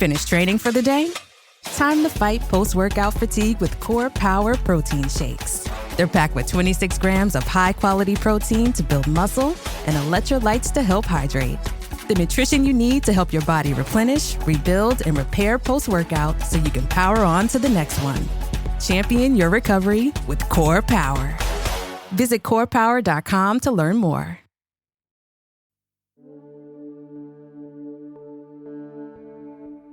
Finished training for the day? Time to fight post-workout fatigue with Core Power Protein Shakes. They're packed with 26 grams of high-quality protein to build muscle and electrolytes to help hydrate. The nutrition you need to help your body replenish, rebuild, and repair post-workout so you can power on to the next one. Champion your recovery with Core Power. Visit corepower.com to learn more.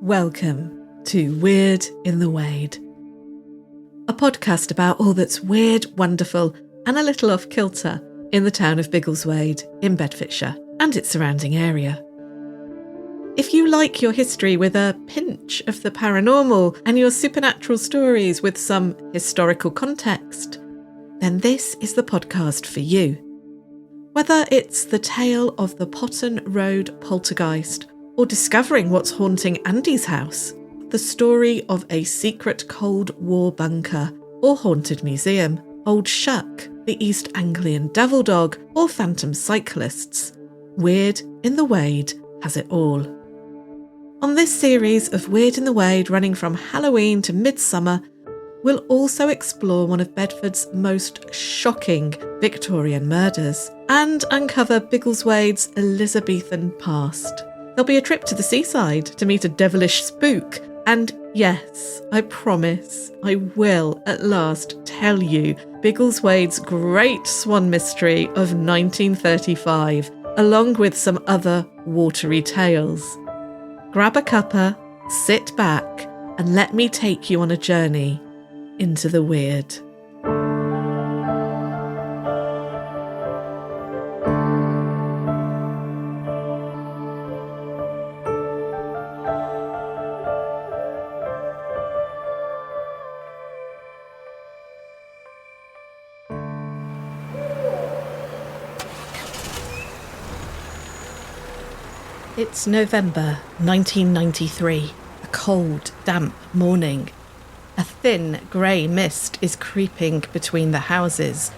Welcome to Weird in the Wade, a podcast about all that's weird, wonderful, and a little off-kilter in the town of Biggleswade in Bedfordshire and its surrounding area. If you like your history with a pinch of the paranormal and your supernatural stories with some historical context, then this is the podcast for you. Whether it's the tale of the Potton Road poltergeist or discovering what's haunting Andy's house, the story of a secret Cold War bunker or haunted museum, Old Shuck, the East Anglian devil dog, or phantom cyclists, Weird in the Wade has it all. On this series of Weird in the Wade running from Halloween to midsummer, we'll also explore one of Bedford's most shocking Victorian murders and uncover Biggleswade's Elizabethan past. There'll be a trip to the seaside to meet a devilish spook, and yes, I promise, I will at last tell you Biggleswade's great swan mystery of 1935, along with some other watery tales. Grab a cuppa, sit back, and let me take you on a journey into the weird. It's November 1993, a cold, damp morning. A thin grey mist is creeping between the houses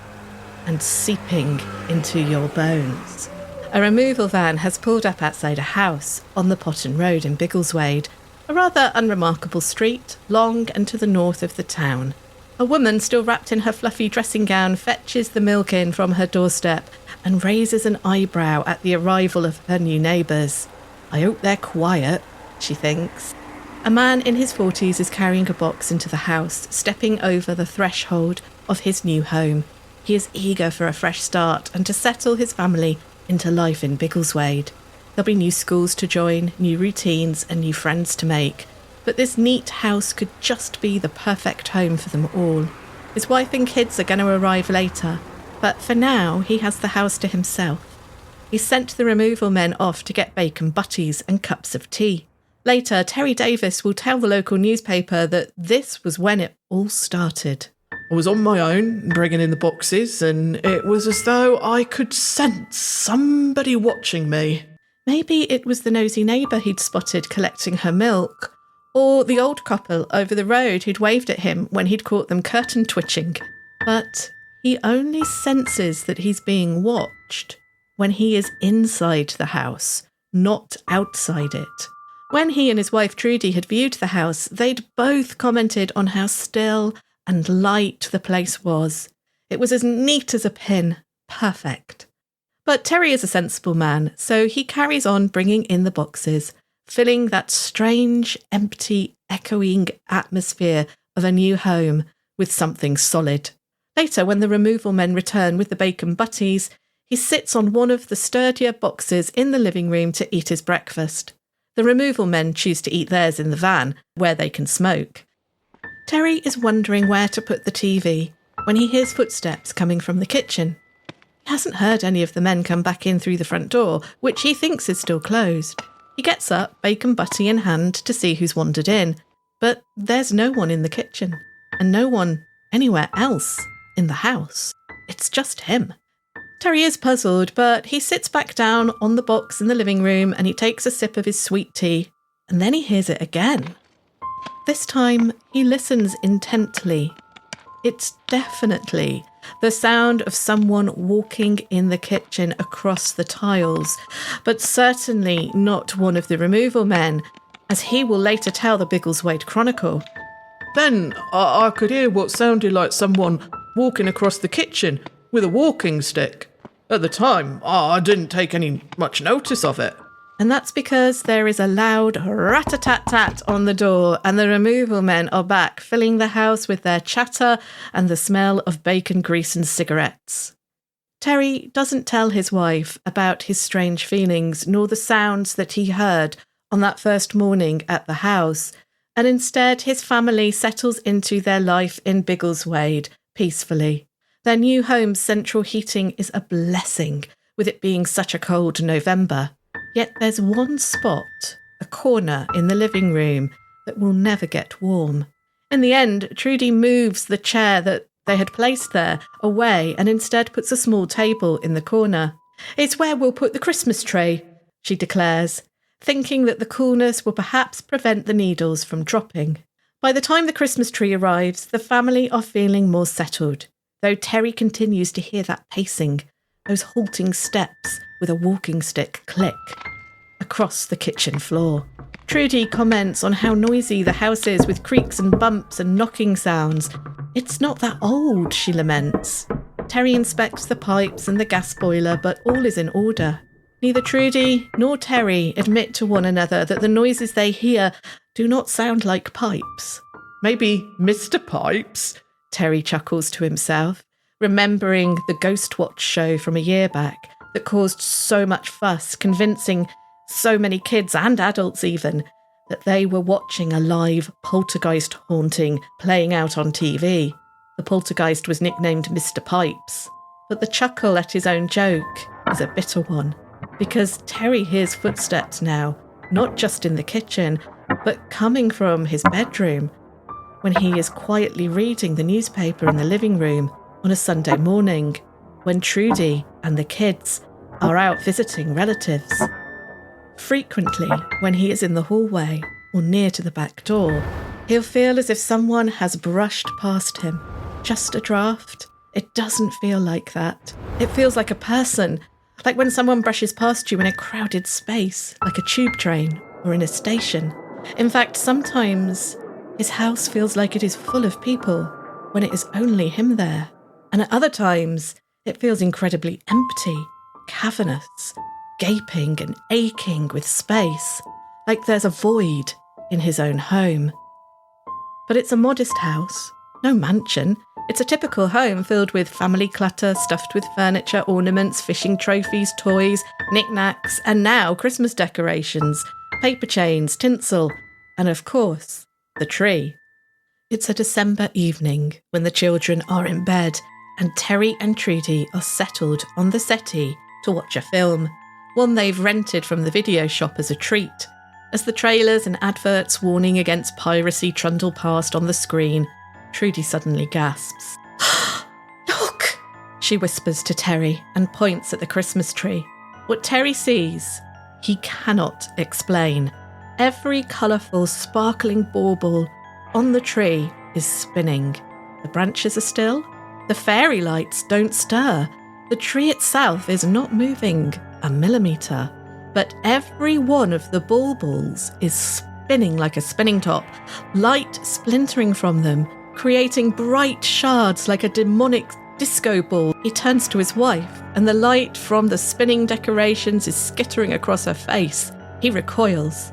and seeping into your bones. A removal van has pulled up outside a house on the Potton Road in Biggleswade, a rather unremarkable street, long and to the north of the town. A woman, still wrapped in her fluffy dressing gown, fetches the milk in from her doorstep and raises an eyebrow at the arrival of her new neighbours. I hope they're quiet, she thinks. A man in his 40s is carrying a box into the house, stepping over the threshold of his new home. He is eager for a fresh start and to settle his family into life in Biggleswade. There'll be new schools to join, new routines and new friends to make. But this neat house could just be the perfect home for them all. His wife and kids are going to arrive later, but for now he has the house to himself. He sent the removal men off to get bacon butties and cups of tea. Later, Terry Davis will tell the local newspaper that this was when it all started. I was on my own, bringing in the boxes, and it was as though I could sense somebody watching me. Maybe it was the nosy neighbour he'd spotted collecting her milk, or the old couple over the road who'd waved at him when he'd caught them curtain twitching. But he only senses that he's being watched when he is inside the house, not outside it. When he and his wife Trudy had viewed the house, they'd both commented on how still and light the place was. It was as neat as a pin. Perfect. But Terry is a sensible man, so he carries on bringing in the boxes, filling that strange, empty, echoing atmosphere of a new home with something solid. Later, when the removal men return with the bacon butties, he sits on one of the sturdier boxes in the living room to eat his breakfast. The removal men choose to eat theirs in the van, where they can smoke. Terry is wondering where to put the TV when he hears footsteps coming from the kitchen. He hasn't heard any of the men come back in through the front door, which he thinks is still closed. He gets up, bacon butty in hand, to see who's wandered in, but there's no one in the kitchen, and no one anywhere else in the house. It's just him. Terry is puzzled, but he sits back down on the box in the living room and he takes a sip of his sweet tea, and then he hears it again. This time, he listens intently. It's definitely the sound of someone walking in the kitchen across the tiles, but certainly not one of the removal men, as he will later tell the Biggleswade Chronicle. Then I could hear what sounded like someone walking across the kitchen with a walking stick. At the time, I didn't take much notice of it. And that's because there is a loud rat-a-tat-tat on the door, and the removal men are back, filling the house with their chatter and the smell of bacon grease and cigarettes. Terry doesn't tell his wife about his strange feelings, nor the sounds that he heard on that first morning at the house, and instead his family settles into their life in Biggleswade peacefully. Their new home's central heating is a blessing, with it being such a cold November. Yet there's one spot, a corner in the living room, that will never get warm. In the end, Trudy moves the chair that they had placed there away and instead puts a small table in the corner. "It's where we'll put the Christmas tree," she declares, thinking that the coolness will perhaps prevent the needles from dropping. By the time the Christmas tree arrives, the family are feeling more settled, though Terry continues to hear that pacing, those halting steps with a walking stick click across the kitchen floor. Trudy comments on how noisy the house is with creaks and bumps and knocking sounds. "It's not that old," she laments. Terry inspects the pipes and the gas boiler, but all is in order. Neither Trudy nor Terry admit to one another that the noises they hear do not sound like pipes. Maybe Mr. Pipes? Terry chuckles to himself, remembering the Ghost Watch show from a year back that caused so much fuss, convincing so many kids and adults even that they were watching a live poltergeist haunting playing out on TV. The poltergeist was nicknamed Mr. Pipes, but the chuckle at his own joke is a bitter one, because Terry hears footsteps now, not just in the kitchen, but coming from his bedroom, when he is quietly reading the newspaper in the living room on a Sunday morning, when Trudy and the kids are out visiting relatives. Frequently, when he is in the hallway or near to the back door, he'll feel as if someone has brushed past him. Just a draft? It doesn't feel like that. It feels like a person, like when someone brushes past you in a crowded space, like a tube train or in a station. In fact, sometimes his house feels like it is full of people when it is only him there. And at other times, it feels incredibly empty, cavernous, gaping and aching with space, like there's a void in his own home. But it's a modest house, no mansion. It's a typical home filled with family clutter, stuffed with furniture, ornaments, fishing trophies, toys, knickknacks, and now Christmas decorations, paper chains, tinsel, and of course, the tree. It's a December evening when the children are in bed and Terry and Trudy are settled on the settee to watch a film, one they've rented from the video shop as a treat. As the trailers and adverts warning against piracy trundle past on the screen, Trudy suddenly gasps. "Look!" she whispers to Terry and points at the Christmas tree. What Terry sees, he cannot explain. Every colourful, sparkling bauble on the tree is spinning. The branches are still. The fairy lights don't stir. The tree itself is not moving a millimetre. But every one of the baubles is spinning like a spinning top, light splintering from them, creating bright shards like a demonic disco ball. He turns to his wife, and the light from the spinning decorations is skittering across her face. He recoils.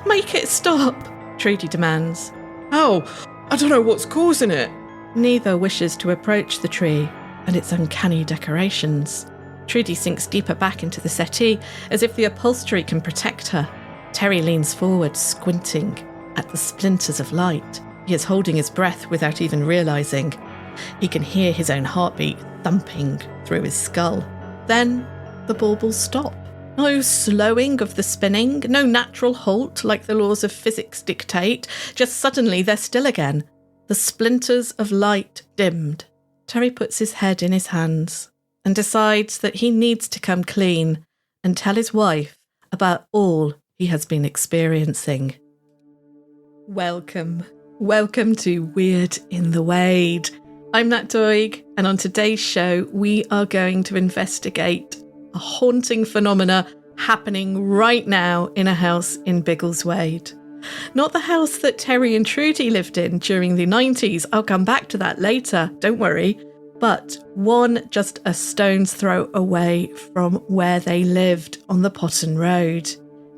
"Make it stop," Trudy demands. "Oh, I don't know what's causing it." Neither wishes to approach the tree and its uncanny decorations. Trudy sinks deeper back into the settee, as if the upholstery can protect her. Terry leans forward, squinting at the splinters of light. He is holding his breath without even realising. He can hear his own heartbeat thumping through his skull. Then the baubles stop. No slowing of the spinning, no natural halt like the laws of physics dictate. Just suddenly they're still again. The splinters of light dimmed. Terry puts his head in his hands and decides that he needs to come clean and tell his wife about all he has been experiencing. Welcome to Weird in the Wade. I'm Nat Doig, and on today's show, we are going to investigate a haunting phenomena happening right now in a house in Biggleswade. Not the house that Terry and Trudy lived in during the 90s. I'll come back to that later, don't worry. But one just a stone's throw away from where they lived on the Potton Road.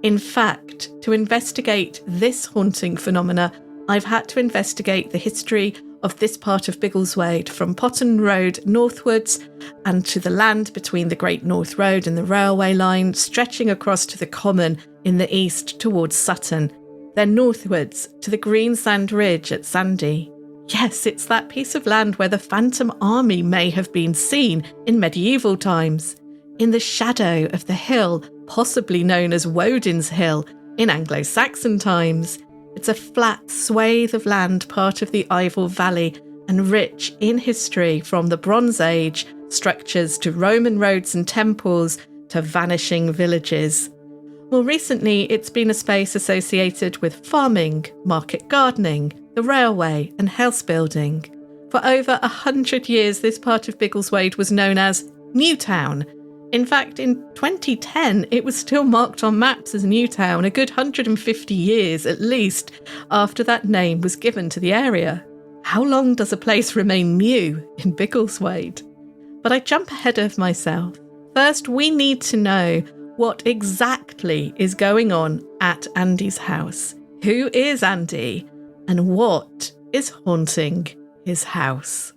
In fact, to investigate this haunting phenomena, I've had to investigate the history of this part of Biggleswade from Potton Road northwards and to the land between the Great North Road and the railway line, stretching across to the Common in the east towards Sutton, then northwards to the Greensand Ridge at Sandy. Yes, it's that piece of land where the Phantom Army may have been seen in medieval times, in the shadow of the hill, possibly known as Woden's Hill in Anglo-Saxon times. It's a flat swathe of land, part of the Ivor Valley, and rich in history from the Bronze Age structures to Roman roads and temples to vanishing villages. More recently, it's been a space associated with farming, market gardening, the railway and house building. For over 100 years, this part of Biggleswade was known as Newtown. In fact, in 2010, it was still marked on maps as Newtown, a good 150 years at least after that name was given to the area. How long does a place remain new in Biggleswade? But I jump ahead of myself. First, we need to know what exactly is going on at Andy's house. Who is Andy? And what is haunting his house?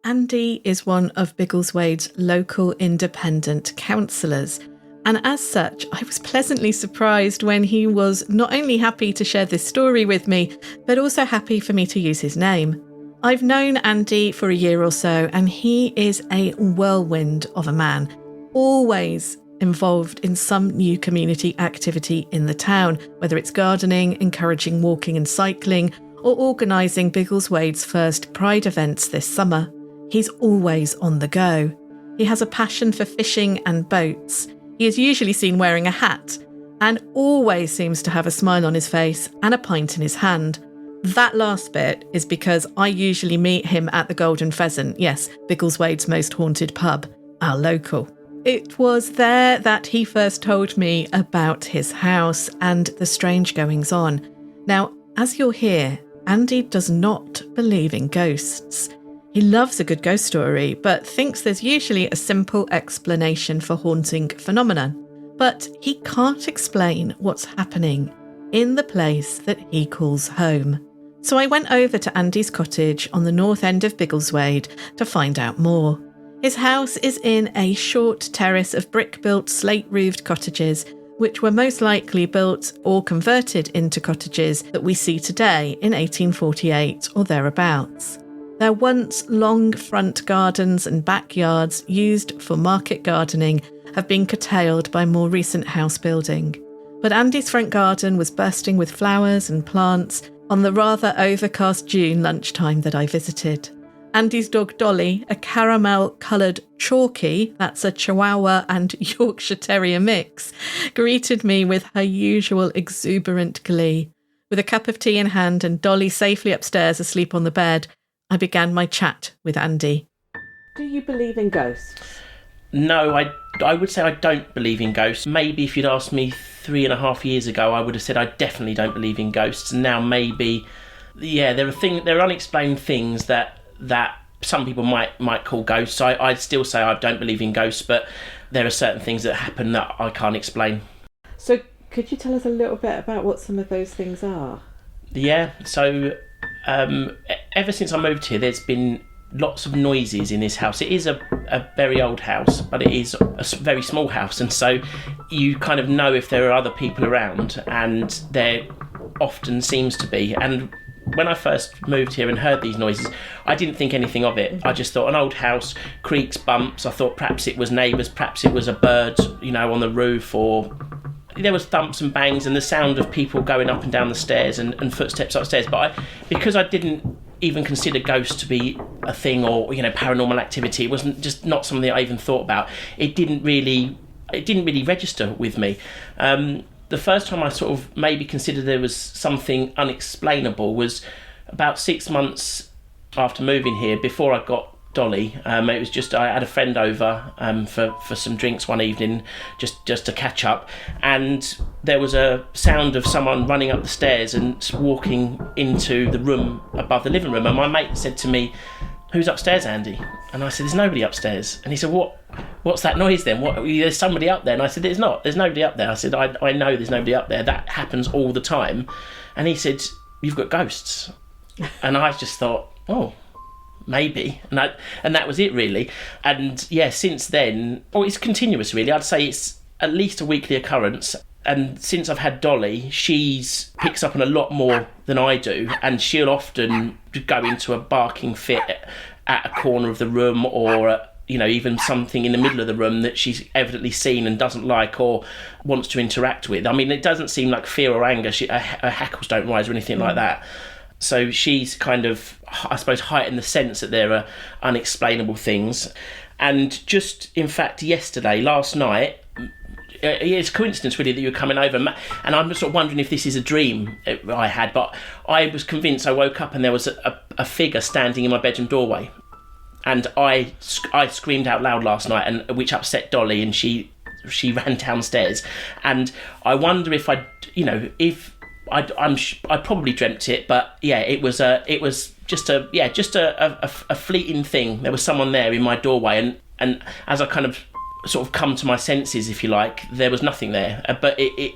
Andy is one of Biggleswade's local independent councillors, and as such, I was pleasantly surprised when he was not only happy to share this story with me, but also happy for me to use his name. I've known Andy for a year or so, and he is a whirlwind of a man, always involved in some new community activity in the town, whether it's gardening, encouraging walking and cycling, or organising Biggleswade's first Pride events this summer. He's always on the go. He has a passion for fishing and boats. He is usually seen wearing a hat and always seems to have a smile on his face and a pint in his hand. That last bit is because I usually meet him at the Golden Pheasant, yes, Biggleswade's most haunted pub, our local. It was there that he first told me about his house and the strange goings on. Now, as you'll hear, Andy does not believe in ghosts. He loves a good ghost story, but thinks there's usually a simple explanation for haunting phenomenon. But he can't explain what's happening in the place that he calls home. So I went over to Andy's cottage on the north end of Biggleswade to find out more. His house is in a short terrace of brick-built, slate-roofed cottages, which were most likely built or converted into cottages that we see today in 1848 or thereabouts. Their once long front gardens and backyards used for market gardening have been curtailed by more recent house building. But Andy's front garden was bursting with flowers and plants on the rather overcast June lunchtime that I visited. Andy's dog Dolly, a caramel-coloured Chalky, that's a Chihuahua and Yorkshire Terrier mix, greeted me with her usual exuberant glee. With a cup of tea in hand and Dolly safely upstairs asleep on the bed, I began my chat with Andy. Do you believe in ghosts? No, I would say I don't believe in ghosts. Maybe if you'd asked me 3.5 years ago, I would have said I definitely don't believe in ghosts. And now maybe, yeah, there are unexplained things that some people might call ghosts. I'd still say I don't believe in ghosts, but there are certain things that happen that I can't explain. So could you tell us a little bit about what some of those things are? Yeah, so ever since I moved here, there's been lots of noises in this house. It is a very old house, but it is a very small house, and so you kind of know if there are other people around, and there often seems to be. And when I first moved here and heard these noises, I didn't think anything of it. I just thought an old house, creaks, bumps. I thought perhaps it was neighbours, perhaps it was a bird, on the roof, or there was thumps and bangs and the sound of people going up and down the stairs and footsteps upstairs. But because I didn't even consider ghosts to be a thing or paranormal activity, it wasn't just not something that I even thought about. It didn't really register with me. The first time I sort of maybe considered there was something unexplainable was about 6 months after moving here, before I got Dolly. It was just I had a friend over for some drinks one evening, just to catch up, and there was a sound of someone running up the stairs and walking into the room above the living room. And my mate said to me, "Who's upstairs, Andy?" And I said, "There's nobody upstairs." And he said, What's that noise then? There's somebody up there. And I said, There's nobody up there. I said, I know there's nobody up there. That happens all the time. And he said, "You've got ghosts." And I just thought, oh, maybe. And that was it, really. And yeah, since then, it's continuous, really. I'd say it's at least a weekly occurrence. And since I've had Dolly, she's picks up on a lot more than I do, and she'll often go into a barking fit at a corner of the room, or even something in the middle of the room that she's evidently seen and doesn't like or wants to interact with. I mean, it doesn't seem like fear or anger. Her hackles don't rise or anything like that. So she's kind of, I suppose, heightened the sense that there are unexplainable things. And just, in fact, last night, it's a coincidence really that you were coming over, and I'm sort of wondering if this is a dream I had, but I was convinced. I woke up and there was a figure standing in my bedroom doorway, and I screamed out loud last night, and which upset Dolly, and she ran downstairs. And I wonder if I probably dreamt it, but yeah, it was just a fleeting thing. There was someone there in my doorway, and as I kind of sort of come to my senses, if you like, there was nothing there, but it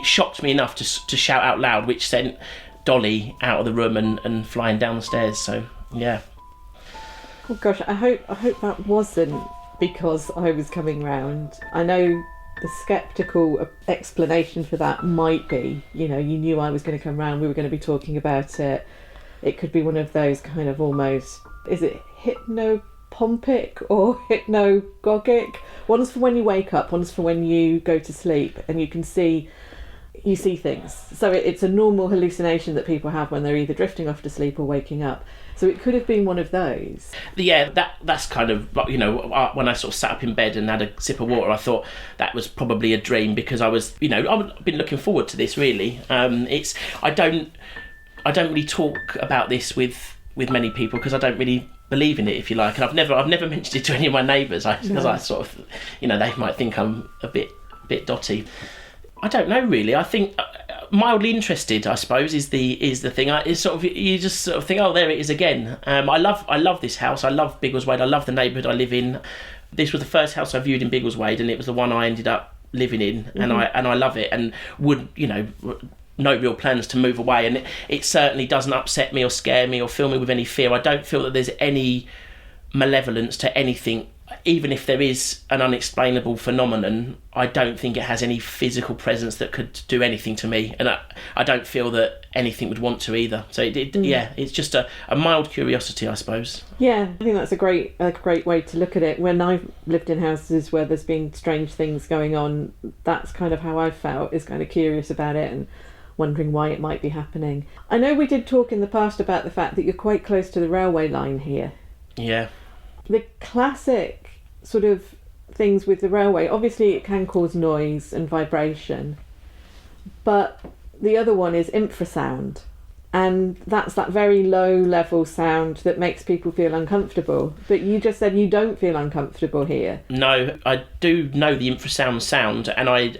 shocked me enough to shout out loud, which sent Dolly out of the room and flying down the stairs. So yeah. Oh gosh, I hope that wasn't because I was coming round. I know the sceptical explanation for that might be, you knew I was going to come round, we were going to be talking about it. It could be one of those kind of almost, is it hypnopompic or hypnagogic? One's for when you wake up, one's for when you go to sleep, and you see things. So it's a normal hallucination that people have when they're either drifting off to sleep or waking up. So it could have been one of those. Yeah, that's kind of, when I sort of sat up in bed and had a sip of water, I thought that was probably a dream, because I was, I've been looking forward to this, really. I don't really talk about this with many people, because I don't really believe in it, if you like, and I've never mentioned it to any of my neighbours, because I sort of, they might think I'm a bit dotty. I don't know, really. I think mildly interested, I suppose, is the thing. It's sort of, you just sort of think, oh, there it is again. I love this house. I love Biggleswade. I love the neighbourhood I live in. This was the first house I viewed in Biggleswade, and it was the one I ended up living in, and I love it, and would, no real plans to move away. And it certainly doesn't upset me or scare me or fill me with any fear. I don't feel that there's any malevolence to anything. Even if there is an unexplainable phenomenon, I don't think it has any physical presence that could do anything to me, and I don't feel that anything would want to either. So it's just a mild curiosity, I suppose. Yeah, I think that's a great way to look at it. When I've lived in houses where there's been strange things going on, that's kind of how I've felt, is kind of curious about it and wondering why it might be happening. I know we did talk in the past about the fact that you're quite close to the railway line here. Yeah. The classic sort of things with the railway, obviously it can cause noise and vibration, but the other one is infrasound, and that's that very low level sound that makes people feel uncomfortable. But you just said you don't feel uncomfortable here. No, I do know the infrasound sound, and I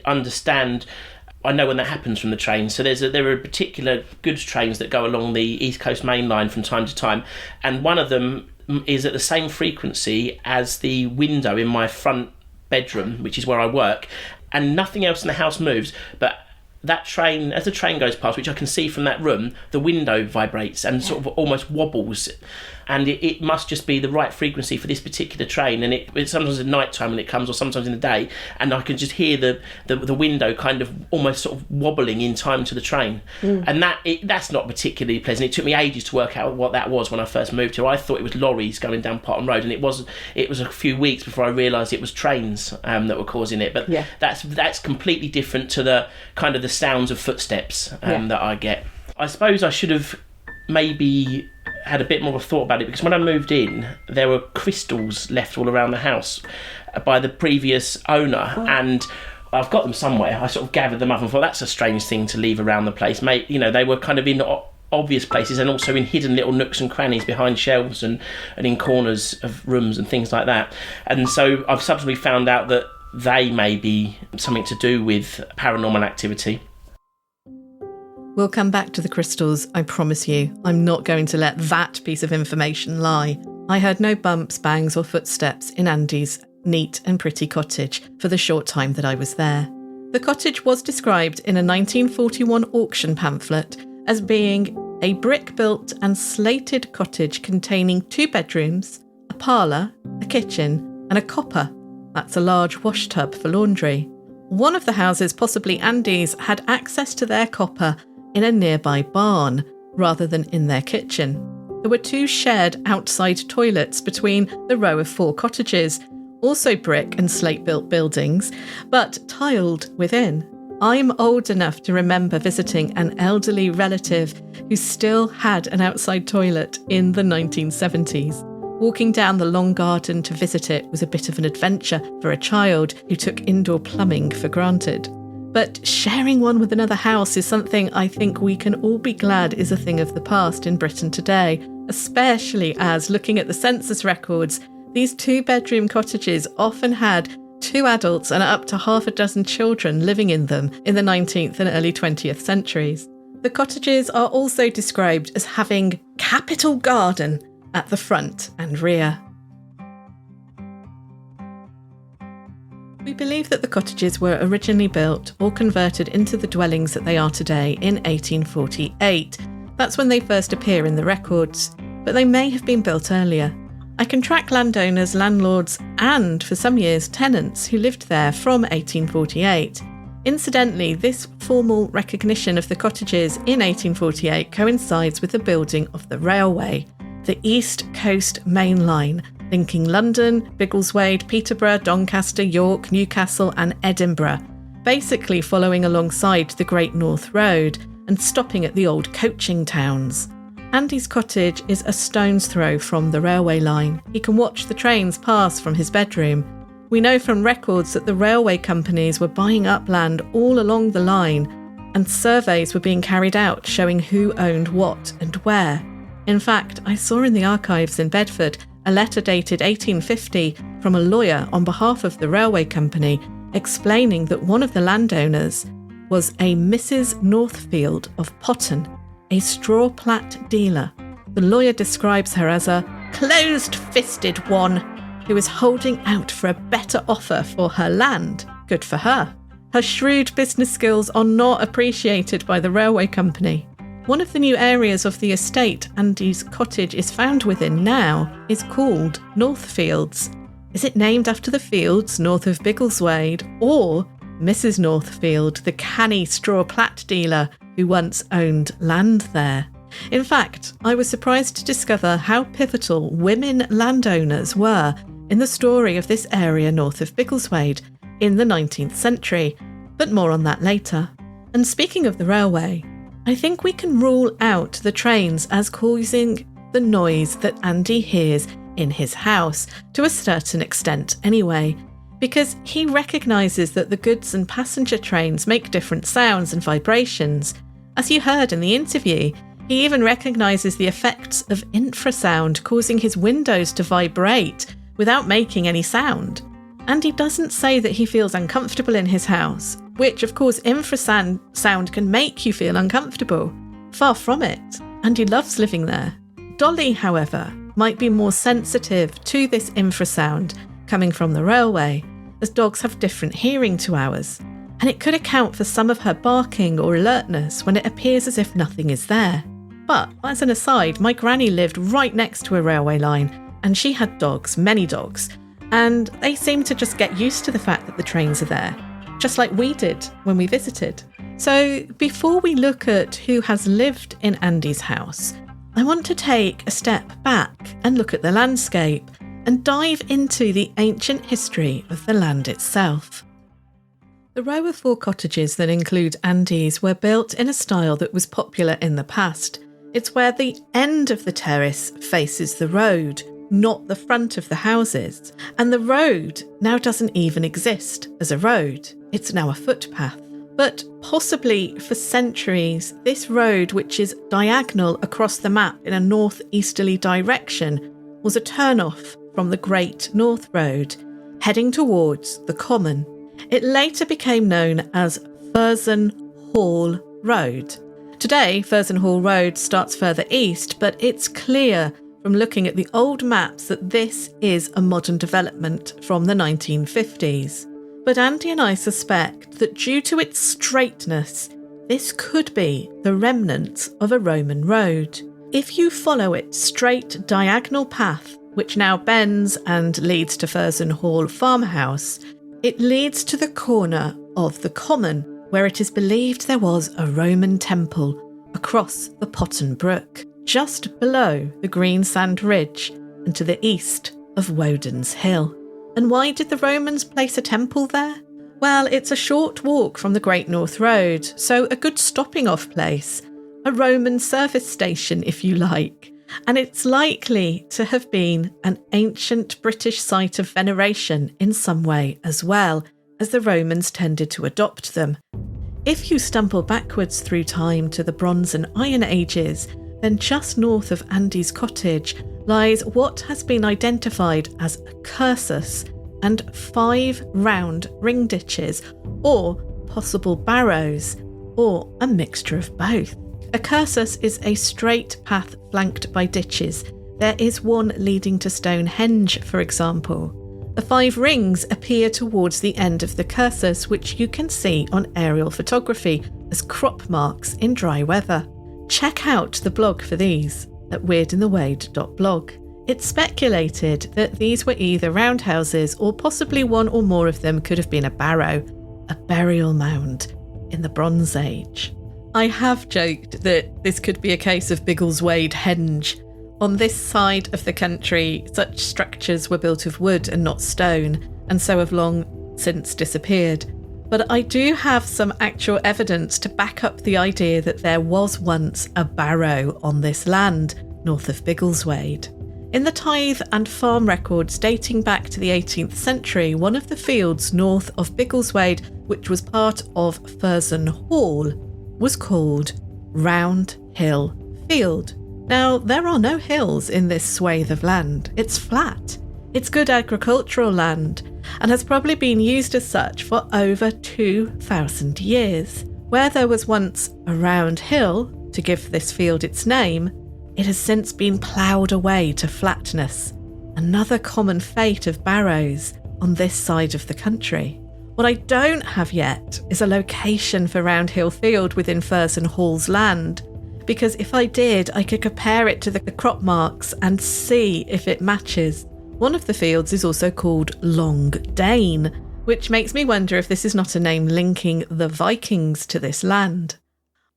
know when that happens from the train. So there are particular goods trains that go along the East Coast Main Line from time to time, and one of them is at the same frequency as the window in my front bedroom, which is where I work, and nothing else in the house moves, but that train, as the train goes past, which I can see from that room, the window vibrates and sort of almost wobbles, and it must just be the right frequency for this particular train. And it's sometimes at night time when it comes, or sometimes in the day, and I can just hear the window kind of almost sort of wobbling in time to the train. And that's not particularly pleasant. It took me ages to work out what that was when I first moved here. I thought it was lorries going down Potton Road, and it was a few weeks before I realised it was trains that were causing it. But that's completely different to the kind of the sounds of footsteps that I get. I suppose I should have maybe had a bit more of a thought about it, because when I moved in, there were crystals left all around the house by the previous owner, and I've got them somewhere. I sort of gathered them up and thought, that's a strange thing to leave around the place, mate. They were kind of in obvious places and also in hidden little nooks and crannies behind shelves and in corners of rooms and things like that. And so I've subsequently found out that they may be something to do with paranormal activity. We'll come back to the crystals, I promise you. I'm not going to let that piece of information lie. I heard no bumps, bangs or footsteps in Andy's neat and pretty cottage for the short time that I was there. The cottage was described in a 1941 auction pamphlet as being a brick-built and slated cottage containing 2 bedrooms, a parlour, a kitchen and a copper. That's a large wash tub for laundry. One of the houses, possibly Andy's, had access to their copper in a nearby barn rather than in their kitchen. There were 2 shared outside toilets between the row of 4 cottages, also brick and slate-built buildings, but tiled within. I'm old enough to remember visiting an elderly relative who still had an outside toilet in the 1970s. Walking down the long garden to visit it was a bit of an adventure for a child who took indoor plumbing for granted. But sharing one with another house is something I think we can all be glad is a thing of the past in Britain today, especially as, looking at the census records, these 2-bedroom cottages often had 2 adults and up to half a dozen children living in them in the 19th and early 20th centuries. The cottages are also described as having capital garden at the front and rear. We believe that the cottages were originally built or converted into the dwellings that they are today in 1848. That's when they first appear in the records, but they may have been built earlier. I can track landowners, landlords, and, for some years, tenants who lived there from 1848. Incidentally, this formal recognition of the cottages in 1848 coincides with the building of the railway, the East Coast Main Line, linking London, Biggleswade, Peterborough, Doncaster, York, Newcastle and Edinburgh, basically following alongside the Great North Road and stopping at the old coaching towns. Andy's cottage is a stone's throw from the railway line. He can watch the trains pass from his bedroom. We know from records that the railway companies were buying up land all along the line, and surveys were being carried out showing who owned what and where. In fact, I saw in the archives in Bedford a letter dated 1850 from a lawyer on behalf of the railway company explaining that one of the landowners was a Mrs. Northfield of Potton, a straw plat dealer. The lawyer describes her as a closed-fisted one who is holding out for a better offer for her land. Good for her. Her shrewd business skills are not appreciated by the railway company. One of the new areas of the estate Andy's cottage is found within now is called Northfields. Is it named after the fields north of Biggleswade, or Mrs. Northfield, the canny straw plat dealer who once owned land there? In fact, I was surprised to discover how pivotal women landowners were in the story of this area north of Biggleswade in the 19th century, but more on that later. And speaking of the railway, I think we can rule out the trains as causing the noise that Andy hears in his house, to a certain extent anyway, because he recognises that the goods and passenger trains make different sounds and vibrations. As you heard in the interview, he even recognises the effects of infrasound causing his windows to vibrate without making any sound. And he doesn't say that he feels uncomfortable in his house, which of course infrasound can make you feel uncomfortable. Far from it, and he loves living there. Dolly, however, might be more sensitive to this infrasound coming from the railway, as dogs have different hearing to ours, and it could account for some of her barking or alertness when it appears as if nothing is there. But, as an aside, my granny lived right next to a railway line, and she had dogs, many dogs, and they seemed to just get used to the fact that the trains are there, just like we did when we visited. So, before we look at who has lived in Andy's house, I want to take a step back and look at the landscape and dive into the ancient history of the land itself. The row of 4 cottages that include Andy's were built in a style that was popular in the past. It's where the end of the terrace faces the road, not the front of the houses. And the road now doesn't even exist as a road. It's now a footpath. But possibly for centuries, this road, which is diagonal across the map in a northeasterly direction, was a turn-off from the Great North Road, heading towards the Common. It later became known as Furzon Hall Road. Today, Furzon Hall Road starts further east, but it's clear from looking at the old maps that this is a modern development from the 1950s. But Andy and I suspect that due to its straightness, this could be the remnants of a Roman road. If you follow its straight diagonal path, which now bends and leads to Furzon Hall farmhouse, it leads to the corner of the Common, where it is believed there was a Roman temple across the Potton Brook, just below the green sand ridge and to the east of Woden's Hill. And why did the Romans place a temple there? Well, it's a short walk from the Great North Road, so a good stopping off place, a Roman service station if you like, and it's likely to have been an ancient British site of veneration in some way as well, as the Romans tended to adopt them. If you stumble backwards through time to the Bronze and Iron Ages, then just north of Andy's cottage lies what has been identified as a cursus and 5 round ring ditches, or possible barrows, or a mixture of both. A cursus is a straight path flanked by ditches. There is one leading to Stonehenge, for example. The 5 rings appear towards the end of the cursus, which you can see on aerial photography as crop marks in dry weather. Check out the blog for these at weirdinthewade.blog. It's speculated that these were either roundhouses or possibly one or more of them could have been a barrow, a burial mound in the Bronze Age. I have joked that this could be a case of Biggleswade henge. On this side of the country, such structures were built of wood and not stone, and so have long since disappeared. But I do have some actual evidence to back up the idea that there was once a barrow on this land, north of Biggleswade. In the tithe and farm records dating back to the 18th century, one of the fields north of Biggleswade, which was part of Furzon Hall, was called Round Hill Field. Now, there are no hills in this swathe of land. It's flat. It's good agricultural land and has probably been used as such for over 2,000 years. Where there was once a round hill, to give this field its name, it has since been ploughed away to flatness. Another common fate of barrows on this side of the country. What I don't have yet is a location for Round Hill Field within Furzon Hall's land, because if I did, I could compare it to the crop marks and see if it matches. One of the fields is also called Long Dane, which makes me wonder if this is not a name linking the Vikings to this land.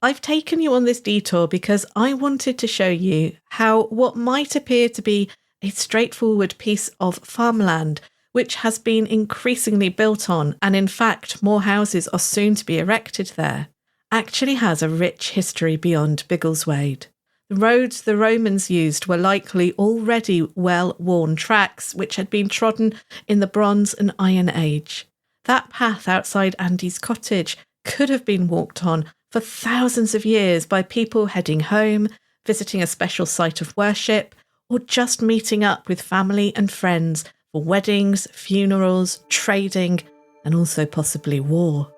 I've taken you on this detour because I wanted to show you how what might appear to be a straightforward piece of farmland, which has been increasingly built on, and in fact more houses are soon to be erected there, actually has a rich history beyond Biggleswade. The roads the Romans used were likely already well-worn tracks which had been trodden in the Bronze and Iron Age. That path outside Andy's cottage could have been walked on for thousands of years by people heading home, visiting a special site of worship, or just meeting up with family and friends for weddings, funerals, trading, and also possibly war.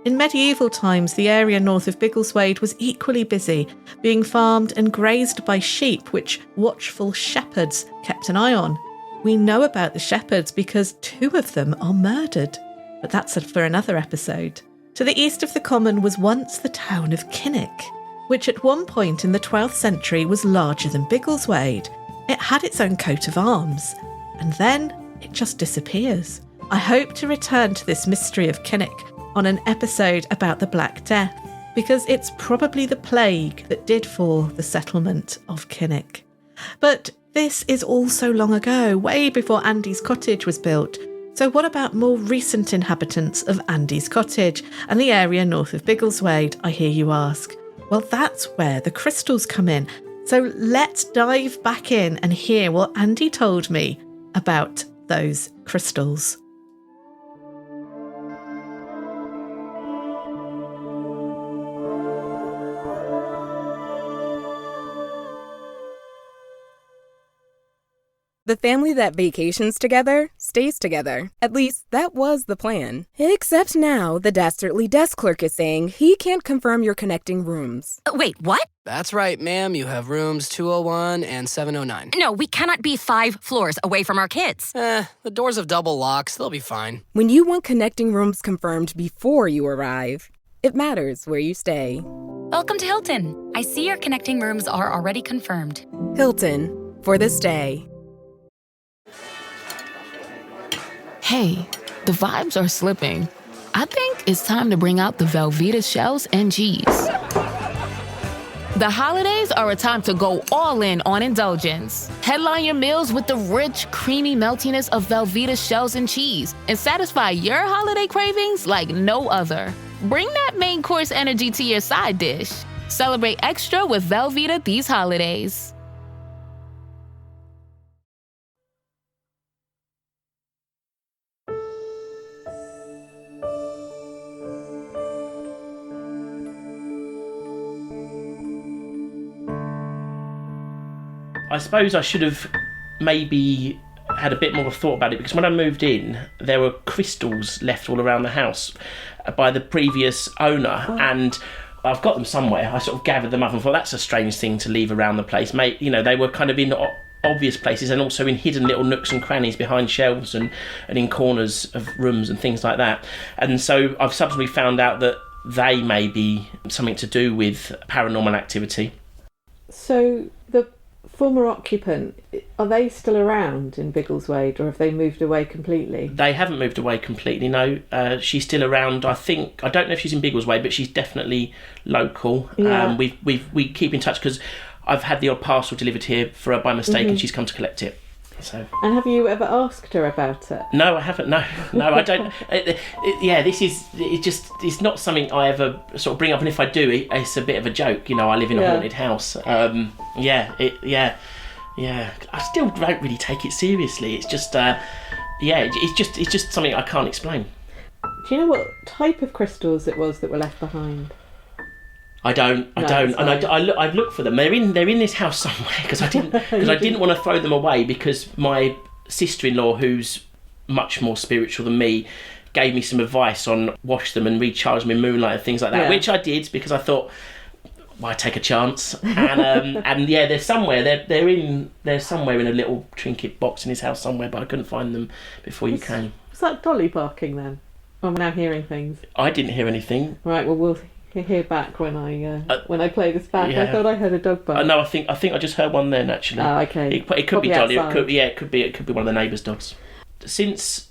In medieval times, the area north of Biggleswade was equally busy, being farmed and grazed by sheep, which watchful shepherds kept an eye on. We know about the shepherds because 2 of them are murdered, but that's for another episode. To the east of the Common was once the town of Kinnock, which at one point in the 12th century was larger than Biggleswade. It had its own coat of arms, and then it just disappears. I hope to return to this mystery of Kinnock on an episode about the Black Death, because it's probably the plague that did for the settlement of Kinnock. But this is all so long ago, way before Andy's cottage was built. So what about more recent inhabitants of Andy's cottage and the area north of Biggleswade, I hear you ask? Well, that's where the crystals come in. So let's dive back in and hear what Andy told me about those crystals. The family that vacations together stays together. At least, that was the plan. Except now, the dastardly desk clerk is saying he can't confirm your connecting rooms. Wait, what? That's right, ma'am. You have rooms 201 and 709. No, we cannot be 5 floors away from our kids. The doors have double locks. They'll be fine. When you want connecting rooms confirmed before you arrive, it matters where you stay. Welcome to Hilton. I see your connecting rooms are already confirmed. Hilton, for the stay. Hey, the vibes are slipping. I think it's time to bring out the Velveeta shells and cheese. The holidays are a time to go all in on indulgence. Headline your meals with the rich, creamy meltiness of Velveeta shells and cheese and satisfy your holiday cravings like no other. Bring that main course energy to your side dish. Celebrate extra with Velveeta these holidays. I suppose I should have maybe had a bit more thought about it, because when I moved in, there were crystals left all around the house by the previous owner, and I've got them somewhere. I sort of gathered them up and thought, that's a strange thing to leave around the place. Mate, you know, they were kind of in obvious places and also in hidden little nooks and crannies behind shelves and in corners of rooms and things like that. And so I've subsequently found out that they may be something to do with paranormal activity. So the former occupant, are they still around in Biggleswade, or have they moved away completely? They haven't moved away completely, no. She's still around, I think. I don't know if she's in Biggleswade, but she's definitely local. Yeah. We keep in touch because I've had the odd parcel delivered here for her by mistake, and she's come to collect it. So. And have you ever asked her about it? No, I haven't. No, I don't. It's not something I ever sort of bring up, and if I do, it's a bit of a joke. You know, I live in a haunted house. I still don't really take it seriously. It's just, it's just something I can't explain. Do you know what type of crystals it was that were left behind? I don't, and I've looked for them. They're in this house somewhere because I didn't want to throw them away, because my sister-in-law, who's much more spiritual than me, gave me some advice on wash them and recharge them in moonlight and things like that, which I did because I thought, why take a chance? And they're somewhere. They're somewhere in a little trinket box in his house somewhere, but I couldn't find them before you came. Was that Dolly barking then? I'm now hearing things. I didn't hear anything. Right. Well, we'll hear back when I play this back. Yeah. I thought I heard a dog bark. No, I think I just heard one then actually. Oh, okay. It could be Dolly. It could be one of the neighbours' dogs. Since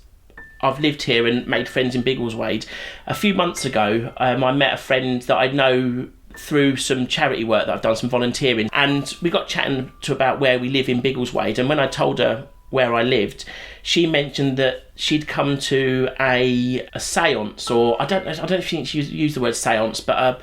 I've lived here and made friends in Biggleswade, a few months ago, I met a friend that I know through some charity work that I've done, some volunteering, and we got chatting about where we live in Biggleswade. And when I told her where I lived, she mentioned that she'd come to a séance, or I don't think she used the word séance, but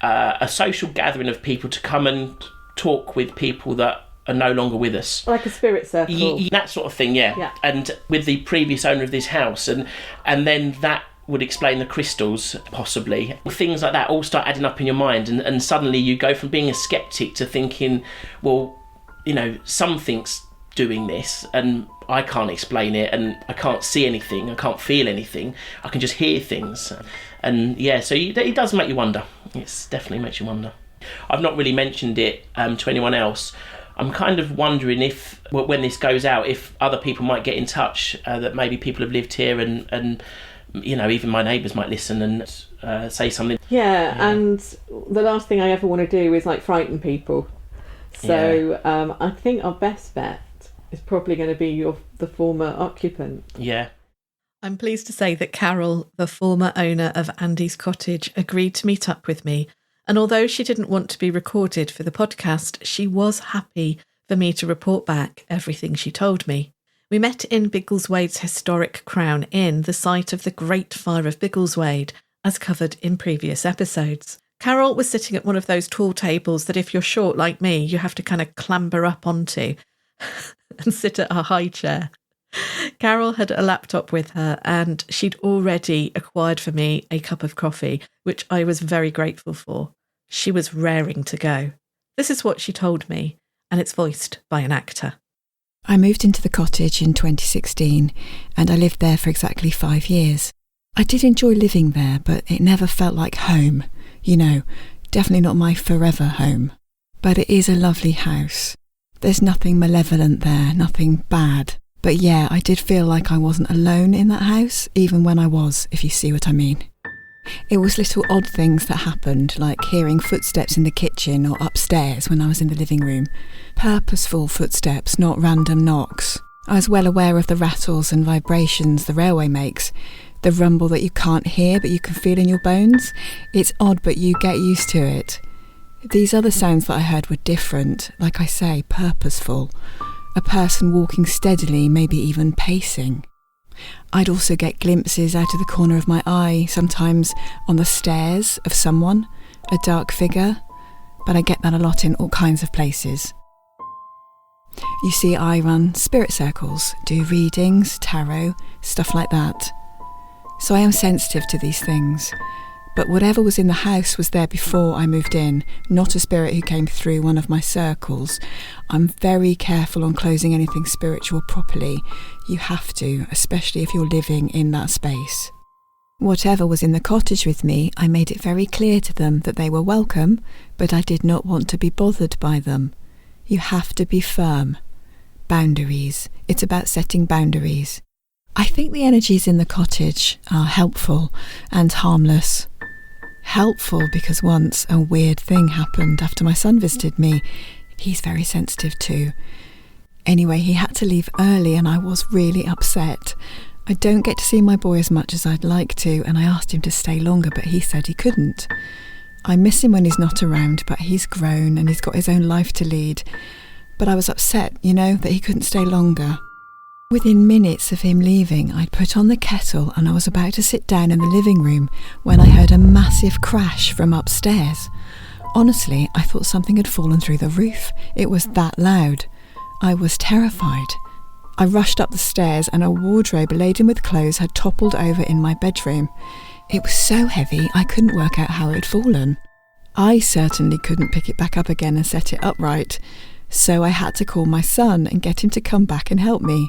a social gathering of people to come and talk with people that are no longer with us, like a spirit circle, that sort of thing. Yeah. And with the previous owner of this house, and then that would explain the crystals, possibly. Things like that all start adding up in your mind, and suddenly you go from being a skeptic to thinking, well, you know, something's doing this and I can't explain it, and I can't see anything, I can't feel anything, I can just hear things. And so it does make you wonder. It definitely makes you wonder. I've not really mentioned it to anyone else. I'm kind of wondering if, when this goes out, if other people might get in touch, that maybe people have lived here, and you know, even my neighbours might listen and say something. Yeah, and the last thing I ever want to do is like frighten people. So I think our best bet is probably going to be the former occupant. Yeah. I'm pleased to say that Carol, the former owner of Andy's cottage, agreed to meet up with me. And although she didn't want to be recorded for the podcast, she was happy for me to report back everything she told me. We met in Biggleswade's historic Crown Inn, the site of the Great Fire of Biggleswade, as covered in previous episodes. Carol was sitting at one of those tall tables that if you're short like me, you have to kind of clamber up onto and sit at a high chair. Carol had a laptop with her, and she'd already acquired for me a cup of coffee, which I was very grateful for. She was raring to go. This is what she told me, and it's voiced by an actor. I moved into the cottage in 2016 and I lived there for exactly 5 years. I did enjoy living there, but it never felt like home. You know, definitely not my forever home. But it is a lovely house. There's nothing malevolent there, nothing bad. But yeah, I did feel like I wasn't alone in that house, even when I was, if you see what I mean. It was little odd things that happened, like hearing footsteps in the kitchen or upstairs when I was in the living room. Purposeful footsteps, not random knocks. I was well aware of the rattles and vibrations the railway makes, the rumble that you can't hear but you can feel in your bones. It's odd, but you get used to it. These other sounds that I heard were different, like I say, purposeful. A person walking steadily, maybe even pacing. I'd also get glimpses out of the corner of my eye, sometimes on the stairs of someone, a dark figure, but I get that a lot in all kinds of places. You see, I run spirit circles, do readings, tarot, stuff like that. So I am sensitive to these things. But whatever was in the house was there before I moved in, not a spirit who came through one of my circles. I'm very careful on closing anything spiritual properly. You have to, especially if you're living in that space. Whatever was in the cottage with me, I made it very clear to them that they were welcome, but I did not want to be bothered by them. You have to be firm. Boundaries. It's about setting boundaries. I think the energies in the cottage are helpful and harmless. Helpful because once a weird thing happened after my son visited me. He's very sensitive too. Anyway, he had to leave early and I was really upset. I don't get to see my boy as much as I'd like to, and I asked him to stay longer, but he said he couldn't. I miss him when he's not around, but he's grown and he's got his own life to lead. But I was upset, that he couldn't stay longer. Within minutes of him leaving, I'd put on the kettle and I was about to sit down in the living room when I heard a massive crash from upstairs. Honestly, I thought something had fallen through the roof. It was that loud. I was terrified. I rushed up the stairs and a wardrobe laden with clothes had toppled over in my bedroom. It was so heavy I couldn't work out how it had fallen. I certainly couldn't pick it back up again and set it upright, so I had to call my son and get him to come back and help me.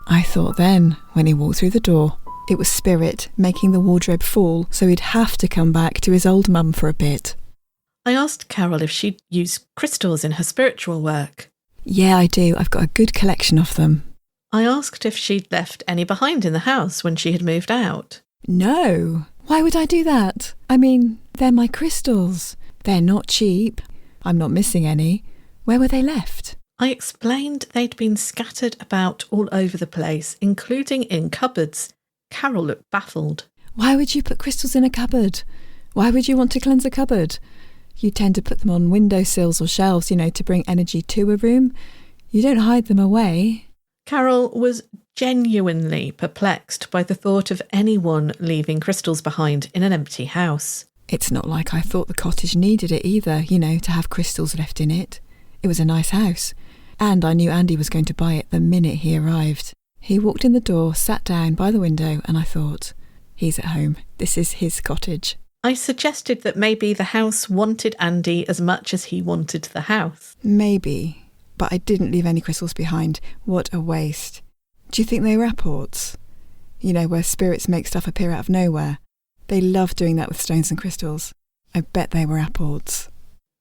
I thought then, when he walked through the door, it was spirit making the wardrobe fall, so he'd have to come back to his old mum for a bit. I asked Carol if she'd use crystals in her spiritual work. Yeah, I do. I've got a good collection of them. I asked if she'd left any behind in the house when she had moved out. No. Why would I do that? I mean, they're my crystals. They're not cheap. I'm not missing any. Where were they left? I explained they'd been scattered about all over the place, including in cupboards. Carol looked baffled. Why would you put crystals in a cupboard? Why would you want to cleanse a cupboard? You tend to put them on windowsills or shelves, to bring energy to a room. You don't hide them away. Carol was genuinely perplexed by the thought of anyone leaving crystals behind in an empty house. It's not like I thought the cottage needed it either, to have crystals left in it. It was a nice house. And I knew Andy was going to buy it the minute he arrived. He walked in the door, sat down by the window, and I thought, he's at home. This is his cottage. I suggested that maybe the house wanted Andy as much as he wanted the house. Maybe, but I didn't leave any crystals behind. What a waste. Do you think they were apports? Where spirits make stuff appear out of nowhere. They love doing that with stones and crystals. I bet they were apports.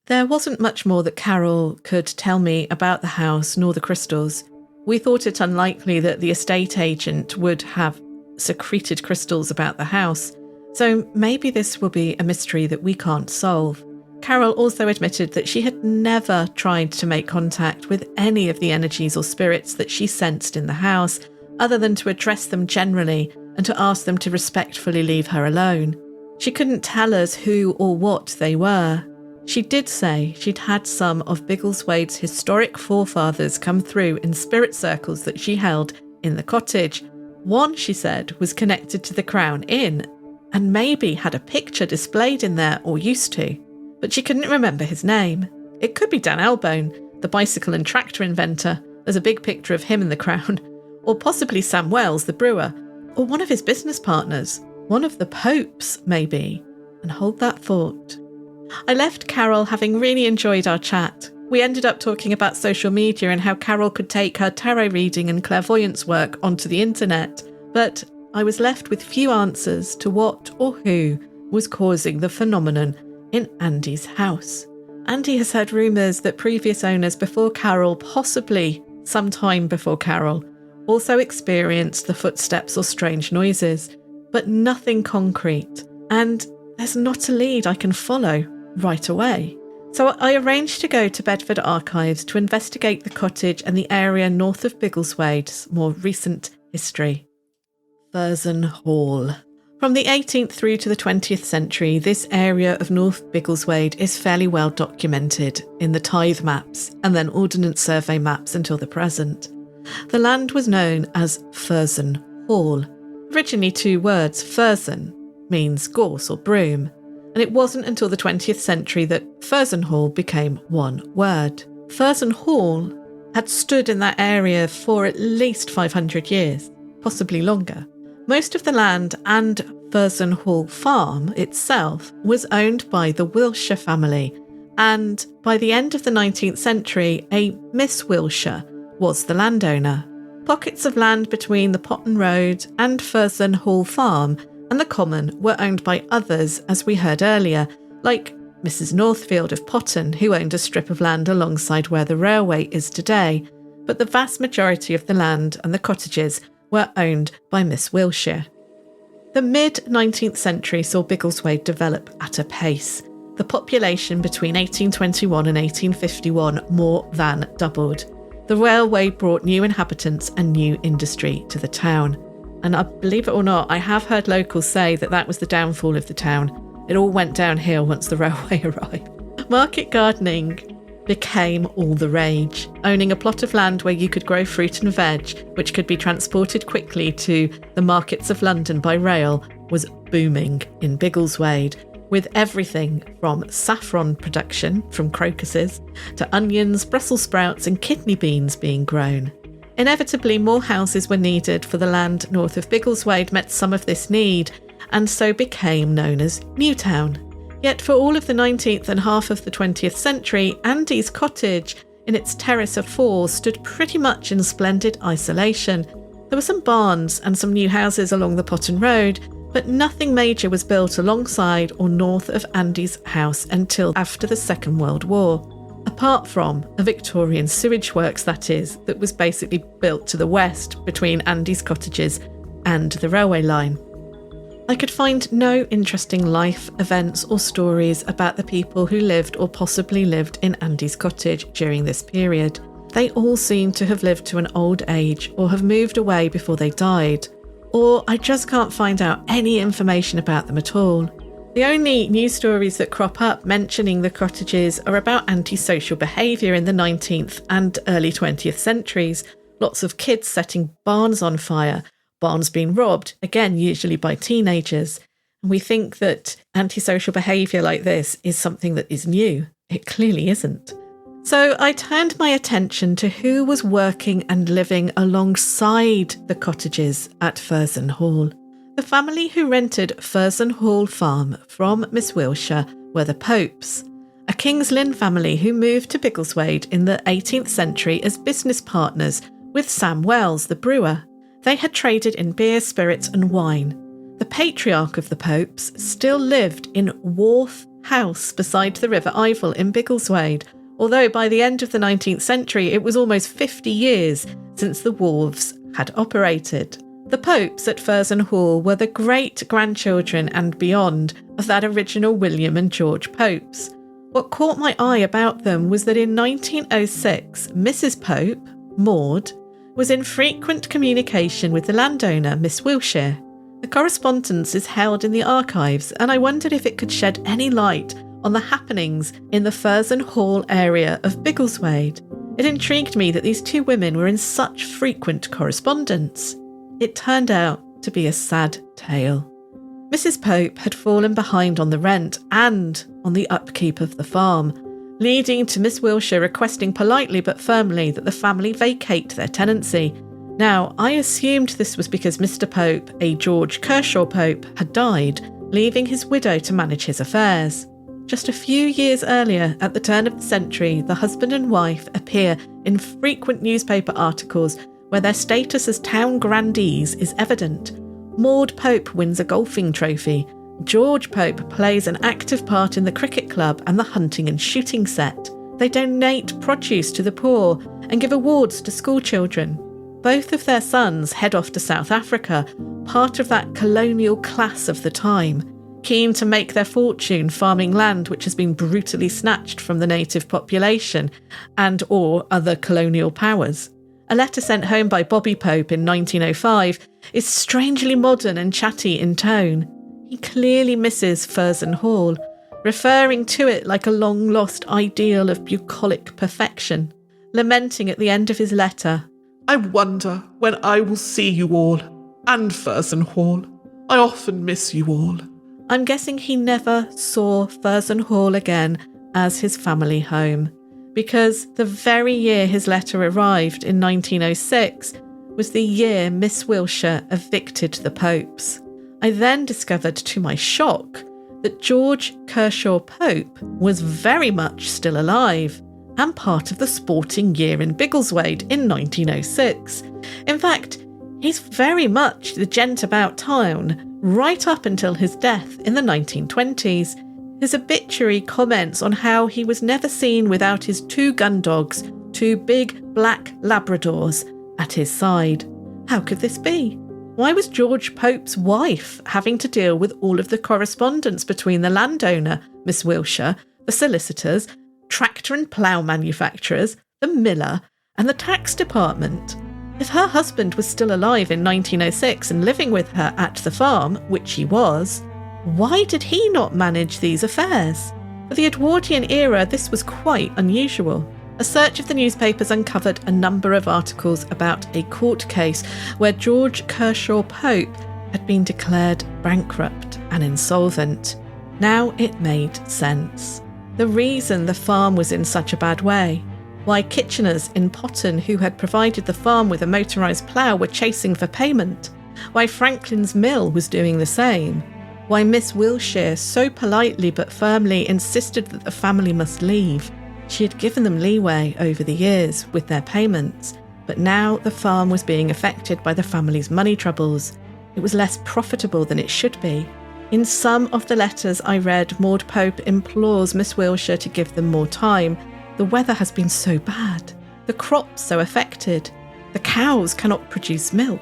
There wasn't much more that Carol could tell me about the house nor the crystals. We thought it unlikely that the estate agent would have secreted crystals about the house, so maybe this will be a mystery that we can't solve. Carol also admitted that she had never tried to make contact with any of the energies or spirits that she sensed in the house, other than to address them generally and to ask them to respectfully leave her alone. She couldn't tell us who or what they were. She did say she'd had some of Biggleswade's historic forefathers come through in spirit circles that she held in the cottage. One, she said, was connected to the Crown Inn and maybe had a picture displayed in there or used to, but she couldn't remember his name. It could be Dan Elbone, the bicycle and tractor inventor. There's a big picture of him in the Crown. Or possibly Sam Wells, the brewer, or one of his business partners, one of the popes, maybe. And hold that thought. I left Carol having really enjoyed our chat. We ended up talking about social media and how Carol could take her tarot reading and clairvoyance work onto the internet, but I was left with few answers to what or who was causing the phenomenon in Andy's house. Andy has heard rumours that previous owners before Carol, possibly sometime before Carol, also experienced the footsteps or strange noises, but nothing concrete, and there's not a lead I can follow right away. So I arranged to go to Bedford Archives to investigate the cottage and the area north of Biggleswade's more recent history. Furzon Hall. From the 18th through to the 20th century, this area of North Biggleswade is fairly well documented in the tithe maps and then Ordnance Survey maps until the present. The land was known as Furzon Hall. Originally 2 words, Furzon means gorse or broom, and it wasn't until the 20th century that Furzon Hall became one word. Furzon Hall had stood in that area for at least 500 years, possibly longer. Most of the land and Furzon Hall farm itself was owned by the Wilshire family, and by the end of the 19th century, a Miss Wilshire was the landowner. Pockets of land between the Potton Road and Furzon Hall farm and the common were owned by others, as we heard earlier, like Mrs. Northfield of Potton, who owned a strip of land alongside where the railway is today, but the vast majority of the land and the cottages were owned by Miss Wilshire. The mid-19th century saw Biggleswade develop at a pace. The population between 1821 and 1851 more than doubled. The railway brought new inhabitants and new industry to the town. And believe it or not, I have heard locals say that was the downfall of the town. It all went downhill once the railway arrived. Market gardening became all the rage. Owning a plot of land where you could grow fruit and veg, which could be transported quickly to the markets of London by rail, was booming in Biggleswade, with everything from saffron production from crocuses to onions, Brussels sprouts and kidney beans being grown. Inevitably, more houses were needed, for the land north of Biggleswade met some of this need, and so became known as Newtown. Yet for all of the 19th and half of the 20th century, Andy's cottage, in its terrace of 4, stood pretty much in splendid isolation. There were some barns and some new houses along the Potton Road, but nothing major was built alongside or north of Andy's house until after the Second World War. Apart from a Victorian sewage works, that was basically built to the west between Andy's cottages and the railway line. I could find no interesting life events or stories about the people who lived or possibly lived in Andy's cottage during this period. They all seem to have lived to an old age or have moved away before they died, or I just can't find out any information about them at all. The only news stories that crop up mentioning the cottages are about antisocial behaviour in the 19th and early 20th centuries. Lots of kids setting barns on fire, barns being robbed, again usually by teenagers. And we think that antisocial behaviour like this is something that is new. It clearly isn't. So I turned my attention to who was working and living alongside the cottages at Furzon Hall. The family who rented Furzon Hall Farm from Miss Wilshire were the Popes, a King's Lynn family who moved to Biggleswade in the 18th century as business partners with Sam Wells, the brewer. They had traded in beer, spirits and wine. The patriarch of the Popes still lived in Wharf House beside the River Ivel in Biggleswade, although by the end of the 19th century it was almost 50 years since the wharves had operated. The Popes at Furzon Hall were the great-grandchildren and beyond of that original William and George Popes. What caught my eye about them was that in 1906, Mrs. Pope, Maud, was in frequent communication with the landowner, Miss Wilshire. The correspondence is held in the archives, and I wondered if it could shed any light on the happenings in the Furzon Hall area of Biggleswade. It intrigued me that these two women were in such frequent correspondence. It turned out to be a sad tale. Mrs. Pope had fallen behind on the rent and on the upkeep of the farm, leading to Miss Wilshire requesting politely but firmly that the family vacate their tenancy. Now, I assumed this was because Mr. Pope, a George Kershaw Pope, had died, leaving his widow to manage his affairs. Just a few years earlier, at the turn of the century, the husband and wife appear in frequent newspaper articles where their status as town grandees is evident. Maud Pope wins a golfing trophy. George Pope plays an active part in the cricket club and the hunting and shooting set. They donate produce to the poor and give awards to school children. Both of their sons head off to South Africa, part of that colonial class of the time, keen to make their fortune farming land which has been brutally snatched from the native population and or other colonial powers. A letter sent home by Bobby Pope in 1905 is strangely modern and chatty in tone. He clearly misses Furzon Hall, referring to it like a long-lost ideal of bucolic perfection, lamenting at the end of his letter, I wonder when I will see you all, and Furzon Hall. I often miss you all. I'm guessing he never saw Furzon Hall again as his family home, because the very year his letter arrived in 1906 was the year Miss Wilshire evicted the Popes. I then discovered, to my shock, that George Kershaw Pope was very much still alive and part of the sporting year in Biggleswade in 1906. In fact, he's very much the gent about town, right up until his death in the 1920s. His obituary comments on how he was never seen without his 2 gun dogs, 2 big black Labradors, at his side. How could this be? Why was George Pope's wife having to deal with all of the correspondence between the landowner, Miss Wilshire, the solicitors, tractor and plough manufacturers, the miller, and the tax department? If her husband was still alive in 1906 and living with her at the farm, which he was, why did he not manage these affairs? For the Edwardian era, this was quite unusual. A search of the newspapers uncovered a number of articles about a court case where George Kershaw Pope had been declared bankrupt and insolvent. Now it made sense. The reason the farm was in such a bad way, why Kitcheners in Potton, who had provided the farm with a motorised plough, were chasing for payment, why Franklin's mill was doing the same, why Miss Wilshire so politely but firmly insisted that the family must leave. She had given them leeway over the years with their payments, but now the farm was being affected by the family's money troubles. It was less profitable than it should be. In some of the letters I read, Maud Pope implores Miss Wilshire to give them more time. The weather has been so bad, the crops so affected, the cows cannot produce milk.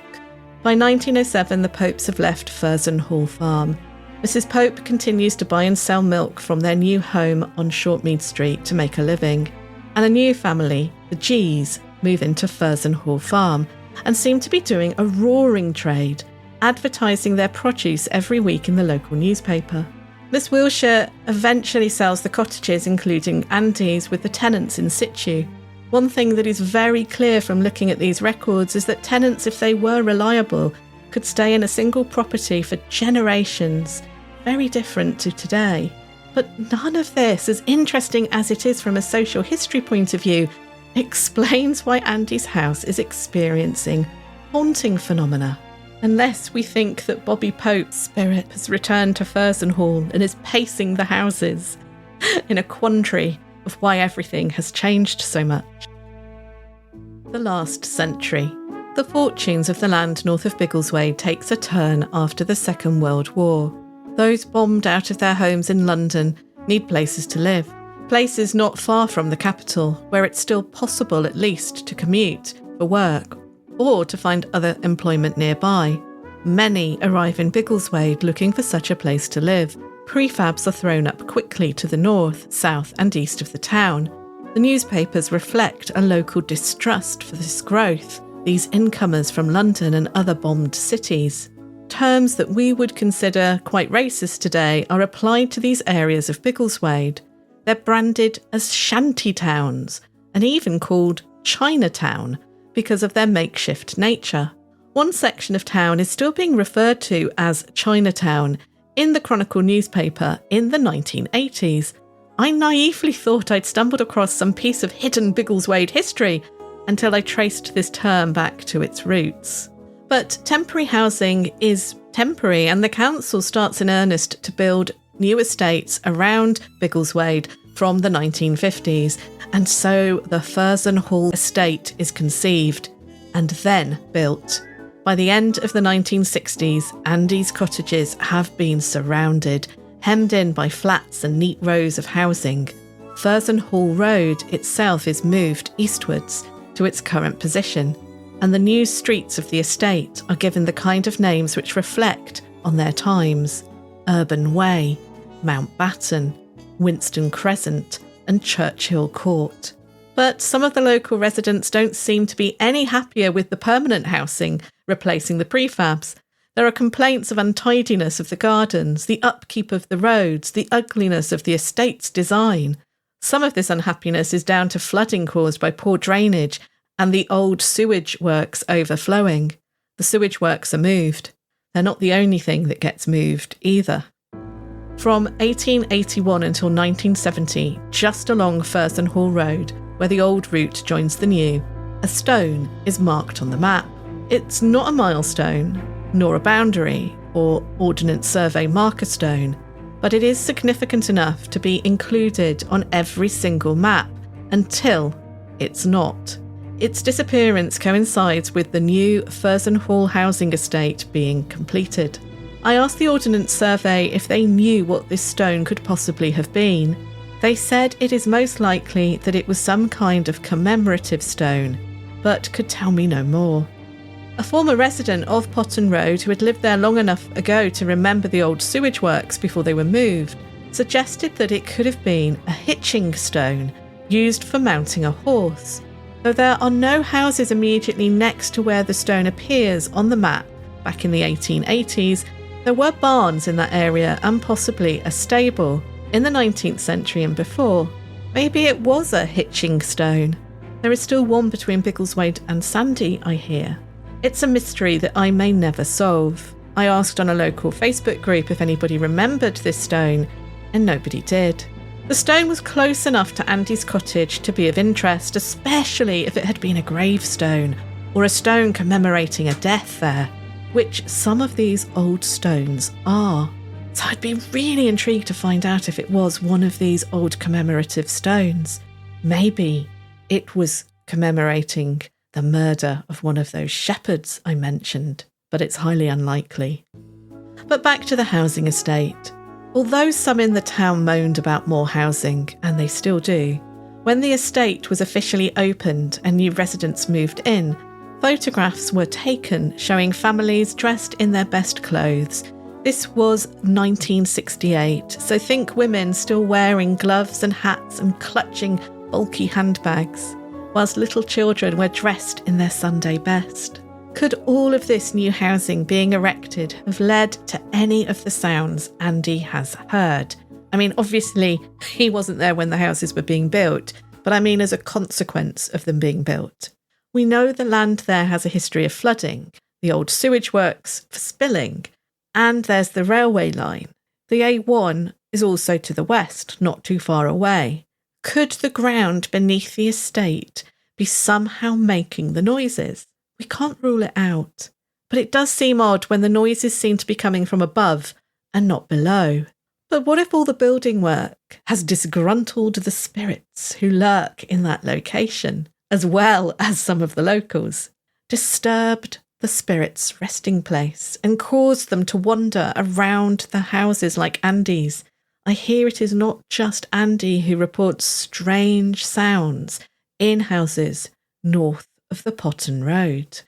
By 1907, the Popes have left Furzon Hall Farm. Mrs. Pope continues to buy and sell milk from their new home on Shortmead Street to make a living. And a new family, the G's, move into Furzon Hall Farm and seem to be doing a roaring trade, advertising their produce every week in the local newspaper. Miss Wilshire eventually sells the cottages, including Andy's, with the tenants in situ. One thing that is very clear from looking at these records is that tenants, if they were reliable, could stay in a single property for generations, very different to today. But none of this, as interesting as it is from a social history point of view, explains why Andy's house is experiencing haunting phenomena. Unless we think that Bobby Pope's spirit has returned to Furzon Hall and is pacing the houses in a quandary of why everything has changed so much. The last century. The fortunes of the land north of Biggleswade takes a turn after the Second World War. Those bombed out of their homes in London need places to live, places not far from the capital, where it's still possible at least to commute for work or to find other employment nearby. Many arrive in Biggleswade looking for such a place to live. Prefabs are thrown up quickly to the north, south and east of the town. The newspapers reflect a local distrust for this growth, these incomers from London and other bombed cities. Terms that we would consider quite racist today are applied to these areas of Biggleswade. They're branded as shanty towns and even called Chinatown because of their makeshift nature. One section of town is still being referred to as Chinatown in the Chronicle newspaper in the 1980s. I naively thought I'd stumbled across some piece of hidden Biggleswade history until I traced this term back to its roots. But temporary housing is temporary, and the council starts in earnest to build new estates around Biggleswade from the 1950s, and so the Furzon Hall estate is conceived and then built. By the end of the 1960s, Andy's cottages have been surrounded, hemmed in by flats and neat rows of housing. Furzon Hall Road itself is moved eastwards to its current position, and the new streets of the estate are given the kind of names which reflect on their times: Urban Way, Mountbatten, Winston Crescent, and Churchill Court. But some of the local residents don't seem to be any happier with the permanent housing replacing the prefabs. There are complaints of untidiness of the gardens, the upkeep of the roads, the ugliness of the estate's design. Some of this unhappiness is down to flooding caused by poor drainage and the old sewage works overflowing. The sewage works are moved. They're not the only thing that gets moved either. From 1881 until 1970, just along Furzon Hall Road, where the old route joins the new, a stone is marked on the map. It's not a milestone, nor a boundary or Ordnance Survey marker stone, but it is significant enough to be included on every single map until it's not. Its disappearance coincides with the new Furzon Hall housing estate being completed. I asked the Ordnance Survey if they knew what this stone could possibly have been. They said it is most likely that it was some kind of commemorative stone, but could tell me no more. A former resident of Potton Road, who had lived there long enough ago to remember the old sewage works before they were moved, suggested that it could have been a hitching stone used for mounting a horse. Though there are no houses immediately next to where the stone appears on the map back in the 1880s, there were barns in that area and possibly a stable in the 19th century and before. Maybe it was a hitching stone. There is still one between Biggleswade and Sandy, I hear. It's a mystery that I may never solve. I asked on a local Facebook group if anybody remembered this stone, and nobody did. The stone was close enough to Andy's cottage to be of interest, especially if it had been a gravestone or a stone commemorating a death there, which some of these old stones are. So I'd be really intrigued to find out if it was one of these old commemorative stones. Maybe it was commemorating the murder of one of those shepherds I mentioned, but it's highly unlikely. But back to the housing estate. Although some in the town moaned about more housing, and they still do, when the estate was officially opened and new residents moved in, photographs were taken showing families dressed in their best clothes. This was 1968, so think women still wearing gloves and hats and clutching bulky handbags, whilst little children were dressed in their Sunday best. Could all of this new housing being erected have led to any of the sounds Andy has heard? I mean, obviously, he wasn't there when the houses were being built, but I mean as a consequence of them being built. We know the land there has a history of flooding, the old sewage works for spilling, and there's the railway line. The A1 is also to the west, not too far away. Could the ground beneath the estate be somehow making the noises? We can't rule it out, but it does seem odd when the noises seem to be coming from above and not below. But what if all the building work has disgruntled the spirits who lurk in that location, as well as some of the locals, disturbed the spirits' resting place and caused them to wander around the houses like Andy's? I hear it is not just Andy who reports strange sounds in houses north of the Potton Road.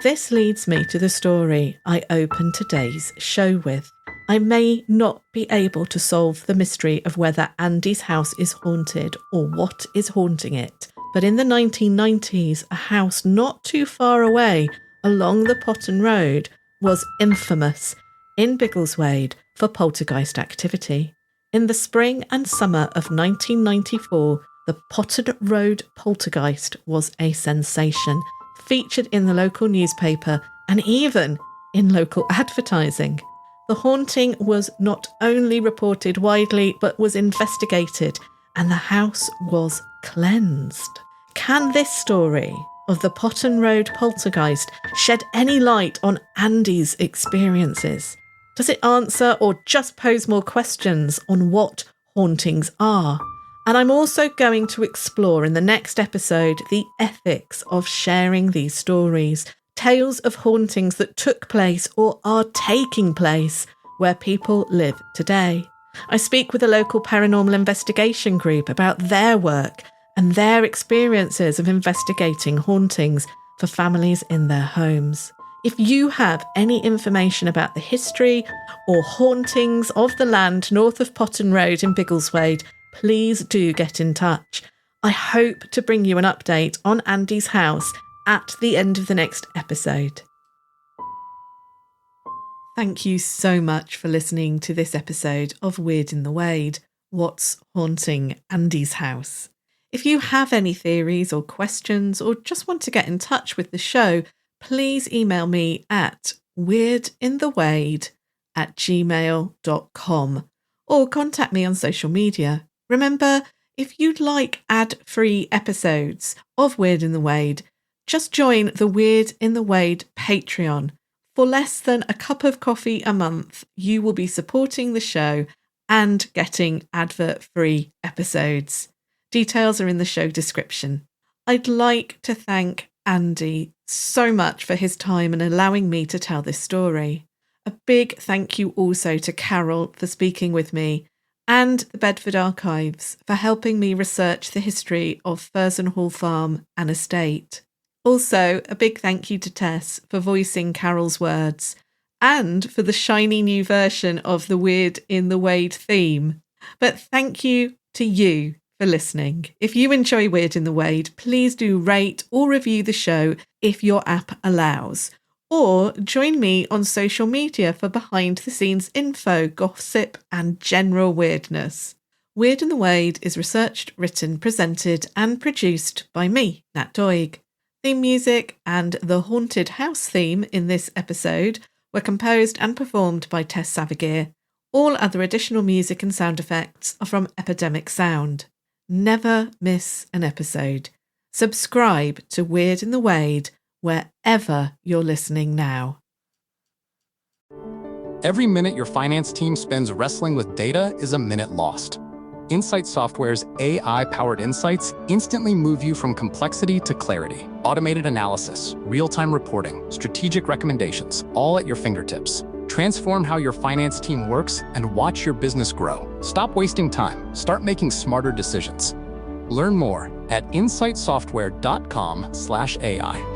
This leads me to the story I opened today's show with. I may not be able to solve the mystery of whether Andy's house is haunted or what is haunting it, but in the 1990s, a house not too far away along the Potton Road was infamous in Biggleswade for poltergeist activity. In the spring and summer of 1994, the Potton Road poltergeist was a sensation, featured in the local newspaper and even in local advertising. The haunting was not only reported widely, but was investigated, and the house was cleansed. Can this story of the Potton Road poltergeist shed any light on Andy's experiences? Does it answer or just pose more questions on what hauntings are? And I'm also going to explore in the next episode the ethics of sharing these stories, tales of hauntings that took place or are taking place where people live today. I speak with a local paranormal investigation group about their work and their experiences of investigating hauntings for families in their homes. If you have any information about the history or hauntings of the land north of Potton Road in Biggleswade, please do get in touch. I hope to bring you an update on Andy's house at the end of the next episode. Thank you so much for listening to this episode of Weird in the Wade, What's Haunting Andy's House. If you have any theories or questions or just want to get in touch with the show, please email me at weirdinthewade@gmail.com or contact me on social media. Remember, if you'd like ad-free episodes of Weird in the Wade, just join the Weird in the Wade Patreon. For less than a cup of coffee a month, you will be supporting the show and getting advert-free episodes. Details are in the show description. I'd like to thank Andy so much for his time and allowing me to tell this story. A big thank you also to Carol for speaking with me and the Bedford Archives for helping me research the history of Furzon Hall Farm and estate. Also, a big thank you to Tess for voicing Carol's words and for the shiny new version of the Weird in the Wade theme. But thank you to you for listening. If you enjoy Weird in the Wade, please do rate or review the show if your app allows. Or join me on social media for behind-the-scenes info, gossip and general weirdness. Weird in the Wade is researched, written, presented and produced by me, Nat Doig. Theme music and the Haunted House theme in this episode were composed and performed by Tess Savagir. All other additional music and sound effects are from Epidemic Sound. Never miss an episode. Subscribe to Weird in the Wade wherever you're listening now. Every minute your finance team spends wrestling with data is a minute lost. Insight Software's AI-powered insights instantly move you from complexity to clarity. Automated analysis, real-time reporting, strategic recommendations, all at your fingertips. Transform how your finance team works and watch your business grow. Stop wasting time. Start making smarter decisions. Learn more at insightsoftware.com/AI.